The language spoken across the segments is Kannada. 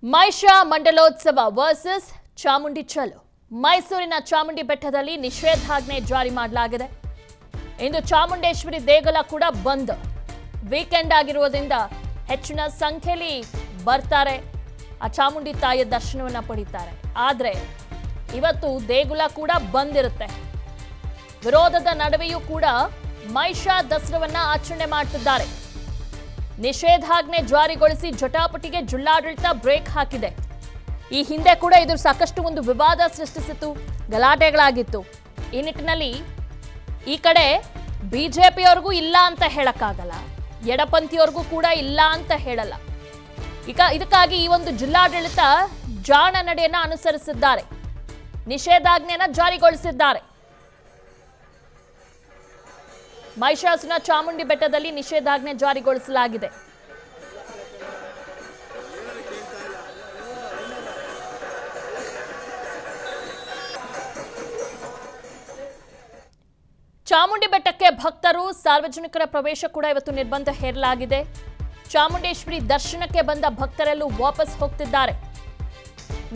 ಮೈಷಾ ಮಂಡಲೋತ್ಸವ ವರ್ಸಸ್ ಚಾಮುಂಡಿ ಚಲೋ. ಮೈಸೂರಿನ ಚಾಮುಂಡಿ ಬೆಟ್ಟದಲ್ಲಿ ನಿಷೇಧಾಜ್ಞೆ ಜಾರಿ ಮಾಡಲಾಗಿದೆ. ಇಂದು ಚಾಮುಂಡೇಶ್ವರಿ ದೇಗುಲ ಕೂಡ ಬಂದ್. ವೀಕೆಂಡ್ ಆಗಿರುವುದರಿಂದ ಹೆಚ್ಚಿನ ಸಂಖ್ಯೆಯಲ್ಲಿ ಬರ್ತಾರೆ, ಆ ಚಾಮುಂಡಿ ತಾಯಿಯ ದರ್ಶನವನ್ನ ಪಡಿತಾರೆ. ಆದ್ರೆ ಇವತ್ತು ದೇಗುಲ ಕೂಡ ಬಂದ್ ಇರುತ್ತೆ. ವಿರೋಧದ ನಡುವೆಯೂ ಕೂಡ ಮೈಷಾ ದಸರಾವನ್ನ ಆಚರಣೆ ಮಾಡ್ತಿದ್ದಾರೆ. ನಿಷೇಧಾಜ್ಞೆ ಜಾರಿಗೊಳಿಸಿ ಜಟಾಪಟಿಗೆ ಜಿಲ್ಲಾಡಳಿತ ಬ್ರೇಕ್ ಹಾಕಿದೆ. ಈ ಹಿಂದೆ ಕೂಡ ಇದು ಸಾಕಷ್ಟು ಒಂದು ವಿವಾದ ಸೃಷ್ಟಿಸಿತ್ತು, ಗಲಾಟೆಗಳಾಗಿತ್ತು. ಈ ನಿಟ್ಟಿನಲ್ಲಿ ಈ ಕಡೆ ಬಿಜೆಪಿಯವರಿಗೂ ಇಲ್ಲ ಅಂತ ಹೇಳಕ್ಕಾಗಲ್ಲ, ಎಡಪಂಥಿಯವರಿಗೂ ಕೂಡ ಇಲ್ಲ ಅಂತ ಹೇಳಲ್ಲ. ಇದಕ್ಕಾಗಿ ಈ ಒಂದು ಜಿಲ್ಲಾಡಳಿತ ಜಾಣ ನಡೆಯನ್ನ ಅನುಸರಿಸಿದ್ದಾರೆ, ನಿಷೇಧಾಜ್ಞೆಯನ್ನ ಜಾರಿಗೊಳಿಸಿದ್ದಾರೆ. ಮೈಷಾಸುನ ಚಾಮುಂಡಿ ಬೆಟ್ಟದಲ್ಲಿ ನಿಷೇಧಾಜ್ಞೆ ಜಾರಿಗೊಳಿಸಲಾಗಿದೆ. ಚಾಮುಂಡಿ ಬೆಟ್ಟಕ್ಕೆ ಭಕ್ತರು ಸಾರ್ವಜನಿಕರ ಪ್ರವೇಶ ಕೂಡ ಇವತ್ತು ನಿರ್ಬಂಧ ಹೇರಲಾಗಿದೆ. ಚಾಮುಂಡೇಶ್ವರಿ ದರ್ಶನಕ್ಕೆ ಬಂದ ಭಕ್ತರೆಲ್ಲೂ ವಾಪಸ್ ಹೋಗ್ತಿದ್ದಾರೆ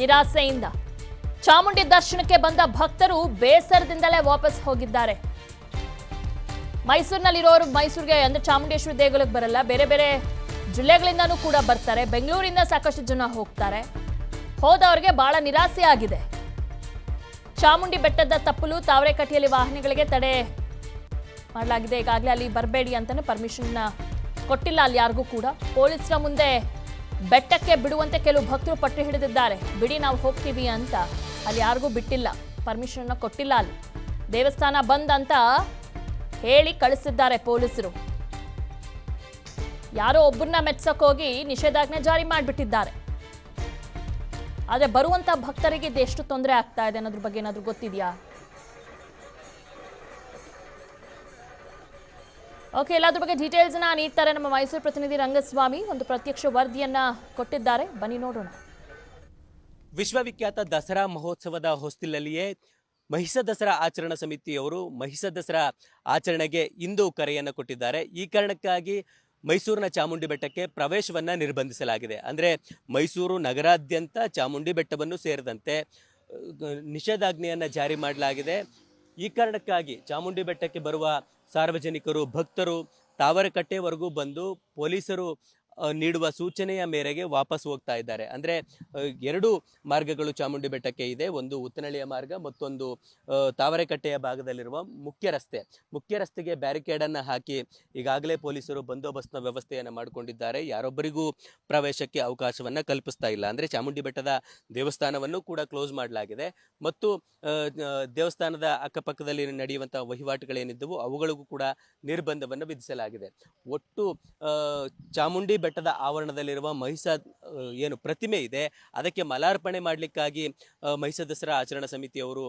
ನಿರಾಸೆಯಿಂದ. ಚಾಮುಂಡಿ ದರ್ಶನಕ್ಕೆ ಬಂದ ಭಕ್ತರು ಬೇಸರದಿಂದಲೇ ವಾಪಸ್ ಹೋಗಿದ್ದಾರೆ. ಮೈಸೂರಿನಲ್ಲಿರೋರು ಮೈಸೂರಿಗೆ ಅಂದ್ರೆ ಚಾಮುಂಡೇಶ್ವರಿ ದೇಗುಲಕ್ಕೆ ಬರಲ್ಲ, ಬೇರೆ ಬೇರೆ ಜಿಲ್ಲೆಗಳಿಂದನೂ ಕೂಡ ಬರ್ತಾರೆ. ಬೆಂಗಳೂರಿಂದ ಸಾಕಷ್ಟು ಜನ ಹೋಗ್ತಾರೆ. ಹೋದವರಿಗೆ ಬಹಳ ನಿರಾಸೆ ಆಗಿದೆ. ಚಾಮುಂಡಿ ಬೆಟ್ಟದ ತಪ್ಪಲು ತಾವರೆಕಟ್ಟೆಯಲ್ಲಿ ವಾಹನಗಳಿಗೆ ತಡೆ ಮಾಡಲಾಗಿದೆ. ಈಗಾಗಲೇ ಅಲ್ಲಿ ಬರಬೇಡಿ ಅಂತಾನೆ ಪರ್ಮಿಷನ್ ಕೊಟ್ಟಿಲ್ಲ ಅಲ್ಲಿ ಯಾರಿಗೂ ಕೂಡ. ಪೊಲೀಸರ ಮುಂದೆ ಬೆಟ್ಟಕ್ಕೆ ಬಿಡುವಂತೆ ಕೆಲವು ಭಕ್ತರು ಪಟ್ಟು ಹಿಡಿದಿದ್ದಾರೆ. ಬಿಡಿ ನಾವು ಹೋಗ್ತೀವಿ ಅಂತ ಅಲ್ಲಿ ಯಾರಿಗೂ ಬಿಟ್ಟಿಲ್ಲ, ಪರ್ಮಿಷನ್ ಕೊಟ್ಟಿಲ್ಲ. ಅಲ್ಲಿ ದೇವಸ್ಥಾನ ಬಂದ್ ಅಂತ ಹೇಳಿ ಕಳಿಸಿದ್ದಾರೆ ಪೊಲೀಸರು. ಯಾರೋ ಒಬ್ಬರನ್ನ ಮೆಚ್ಚಕ್ ಹೋಗಿ ನಿಷೇಧಾಜ್ಞೆ ಜಾರಿ ಮಾಡಿಬಿಟ್ಟಿದ್ದಾರೆ. ಆದ್ರೆ ಬರುವಂತ ಭಕ್ತರಿಗೆ ಎಷ್ಟು ತೊಂದರೆ ಆಗ್ತಾ ಇದೆ ಅನ್ನೋದ್ರ ಬಗ್ಗೆ ಏನಾದ್ರೂ ಗೊತ್ತಿದೆಯಾ? ಓಕೆ, ಎಲ್ಲಾದ್ರ ಬಗ್ಗೆ ಡೀಟೇಲ್ಸ್ ನೀಡ್ತಾರೆ ನಮ್ಮ ಮೈಸೂರು ಪ್ರತಿನಿಧಿ ರಂಗಸ್ವಾಮಿ. ಒಂದು ಪ್ರತ್ಯಕ್ಷ ವರದಿಯನ್ನ ಕೊಟ್ಟಿದ್ದಾರೆ, ಬನ್ನಿ ನೋಡೋಣ. ವಿಶ್ವವಿಖ್ಯಾತ ದಸರಾ ಮಹೋತ್ಸವದ ಹೊಸ್ತಿಲಲ್ಲಿಯೇ ಮಹಿಷ ದಸರಾ ಆಚರಣಾ ಸಮಿತಿಯವರು ಮಹಿಷ ದಸರಾ ಆಚರಣೆಗೆ ಇಂದು ಕರೆಯನ್ನು ಕೊಟ್ಟಿದ್ದಾರೆ. ಈ ಕಾರಣಕ್ಕಾಗಿ ಮೈಸೂರಿನ ಚಾಮುಂಡಿ ಬೆಟ್ಟಕ್ಕೆ ಪ್ರವೇಶವನ್ನ ನಿರ್ಬಂಧಿಸಲಾಗಿದೆ. ಅಂದರೆ ಮೈಸೂರು ನಗರಾದ್ಯಂತ ಚಾಮುಂಡಿ ಬೆಟ್ಟವನ್ನು ಸೇರಿದಂತೆ ನಿಷೇಧಾಜ್ಞೆಯನ್ನು ಜಾರಿ ಮಾಡಲಾಗಿದೆ. ಈ ಕಾರಣಕ್ಕಾಗಿ ಚಾಮುಂಡಿ ಬೆಟ್ಟಕ್ಕೆ ಬರುವ ಸಾರ್ವಜನಿಕರು, ಭಕ್ತರು ತಾವರೆಕಟ್ಟೆವರೆಗೂ ಬಂದು ಪೊಲೀಸರು ನೀಡುವ ಸೂಚನೆಯ ಮೇರೆಗೆ ವಾಪಸ್ ಹೋಗ್ತಾ ಇದ್ದಾರೆ. ಅಂದರೆ ಎರಡು ಮಾರ್ಗಗಳು ಚಾಮುಂಡಿ ಬೆಟ್ಟಕ್ಕೆ ಇದೆ. ಒಂದು ಉತ್ತನಳ್ಳಿಯ ಮಾರ್ಗ, ಮತ್ತೊಂದು ತಾವರೆಕಟ್ಟೆಯ ಭಾಗದಲ್ಲಿರುವ ಮುಖ್ಯ ರಸ್ತೆಗೆ ಬ್ಯಾರಿಕೇಡನ್ನು ಹಾಕಿ ಈಗಾಗಲೇ ಪೊಲೀಸರು ಬಂದೋಬಸ್ತ್ನ ವ್ಯವಸ್ಥೆಯನ್ನು ಮಾಡಿಕೊಂಡಿದ್ದಾರೆ. ಯಾರೊಬ್ಬರಿಗೂ ಪ್ರವೇಶಕ್ಕೆ ಅವಕಾಶವನ್ನು ಕಲ್ಪಿಸ್ತಾ ಇಲ್ಲ. ಅಂದರೆ ಚಾಮುಂಡಿ ಬೆಟ್ಟದ ದೇವಸ್ಥಾನವನ್ನು ಕೂಡ ಕ್ಲೋಸ್ ಮಾಡಲಾಗಿದೆ ಮತ್ತು ದೇವಸ್ಥಾನದ ಅಕ್ಕಪಕ್ಕದಲ್ಲಿ ನಡೆಯುವಂಥ ವಹಿವಾಟುಗಳೇನಿದ್ದವು ಅವುಗಳಿಗೂ ಕೂಡ ನಿರ್ಬಂಧವನ್ನು ವಿಧಿಸಲಾಗಿದೆ. ಒಟ್ಟು ಚಾಮುಂಡಿ ಬೆಟ್ಟದ ಆವರಣದಲ್ಲಿರುವ ಮಹಿಷ ಏನು ಪ್ರತಿಮೆ ಇದೆ ಅದಕ್ಕೆ ಮಾಲಾರ್ಪಣೆ ಮಾಡಲಿಕ್ಕಾಗಿ ಮಹಿಷ ದಸರಾ ಆಚರಣಾ ಸಮಿತಿಯವರು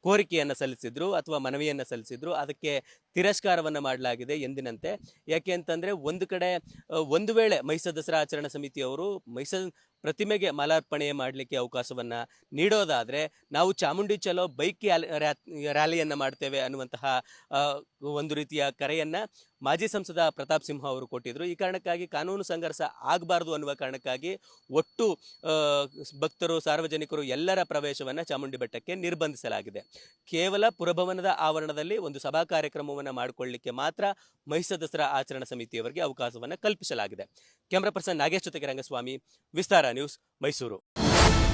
ಕೋರಿಕೆಯನ್ನು ಸಲ್ಲಿಸಿದ್ರು ಅಥವಾ ಮನವಿಯನ್ನು ಸಲ್ಲಿಸಿದ್ರು. ಅದಕ್ಕೆ ತಿರಸ್ಕಾರವನ್ನು ಮಾಡಲಾಗಿದೆ ಎಂದಿನಂತೆ. ಯಾಕೆ ಅಂತಂದರೆ ಒಂದು ವೇಳೆ ಮಹಿಷ ದಸರಾ ಆಚರಣಾ ಸಮಿತಿಯವರು ಮಹಿಷ ಪ್ರತಿಮೆಗೆ ಮಾಲಾರ್ಪಣೆ ಮಾಡಲಿಕ್ಕೆ ಅವಕಾಶವನ್ನು ನೀಡೋದಾದರೆ ನಾವು ಚಾಮುಂಡಿ ಚಲೋ ಬೈಕ್ ರ್ಯಾಲಿಯನ್ನು ಮಾಡ್ತೇವೆ ಅನ್ನುವಂತಹ ಒಂದು ರೀತಿಯ ಕರೆಯನ್ನು ಮಾಜಿ ಸಂಸದ ಪ್ರತಾಪ್ ಸಿಂಹ ಅವರು ಕೊಟ್ಟಿದ್ರು. ಈ ಕಾರಣಕ್ಕಾಗಿ ಕಾನೂನು ಸಂಘರ್ಷ ಆಗಬಾರ್ದು ಅನ್ನುವ ಕಾರಣಕ್ಕಾಗಿ ಒಟ್ಟು ಭಕ್ತರು, ಸಾರ್ವಜನಿಕರು ಎಲ್ಲರ ಪ್ರವೇಶವನ್ನು ಚಾಮುಂಡಿ ಬೆಟ್ಟಕ್ಕೆ ನಿರ್ಬಂಧಿಸಲಾಗಿದೆ. ಕೇವಲ ಪುರಭವನದ ಆವರಣದಲ್ಲಿ ಒಂದು ಸಭಾ ಕಾರ್ಯಕ್ರಮವನ್ನು ಮಾಡಿಕೊಳ್ಳಲಿಕ್ಕೆ ಮಾತ್ರ ಮಹಿಷ ದಸರಾ ಆಚರಣಾ ಸಮಿತಿಯವರಿಗೆ ಅವಕಾಶವನ್ನು ಕಲ್ಪಿಸಲಾಗಿದೆ. ಕ್ಯಾಮರಾ ಪರ್ಸನ್ ನಾಗೇಶ್ ಜೊತೆಗೆ ರಂಗಸ್ವಾಮಿ, ವಿಸ್ತಾರ ನ್ಯೂಸ್, ಮೈಸೂರು.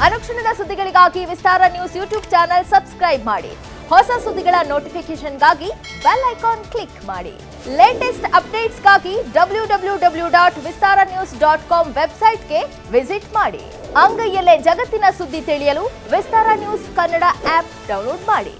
ಅನುಕ್ಷಣದ ಸುದ್ದಿಗಳಿಗಾಗಿ ವಿಸ್ತಾರ ನ್ಯೂಸ್ ಯೂಟ್ಯೂಬ್ ಚಾನೆಲ್ ಸಬ್ಸ್ಕ್ರೈಬ್ ಮಾಡಿ. ಹೊಸ ಸುದ್ದಿಗಳ ನೋಟಿಫಿಕೇಶನ್ಗಾಗಿ ಬೆಲ್ ಐಕಾನ್ ಕ್ಲಿಕ್ ಮಾಡಿ. ಲೇಟೆಸ್ಟ್ ಅಪ್ಡೇಟ್ಸ್ಗಾಗಿ www.vistaranews.com ವೆಬ್ಸೈಟ್ಗೆ ವಿಸಿಟ್ ಮಾಡಿ. ಅಂಗೈಯಲ್ಲೇ ಜಗತ್ತಿನ ಸುದ್ದಿ ತಿಳಿಯಲು ವಿಸ್ತಾರ ನ್ಯೂಸ್ ಕನ್ನಡ ಆಪ್ ಡೌನ್ಲೋಡ್ ಮಾಡಿ.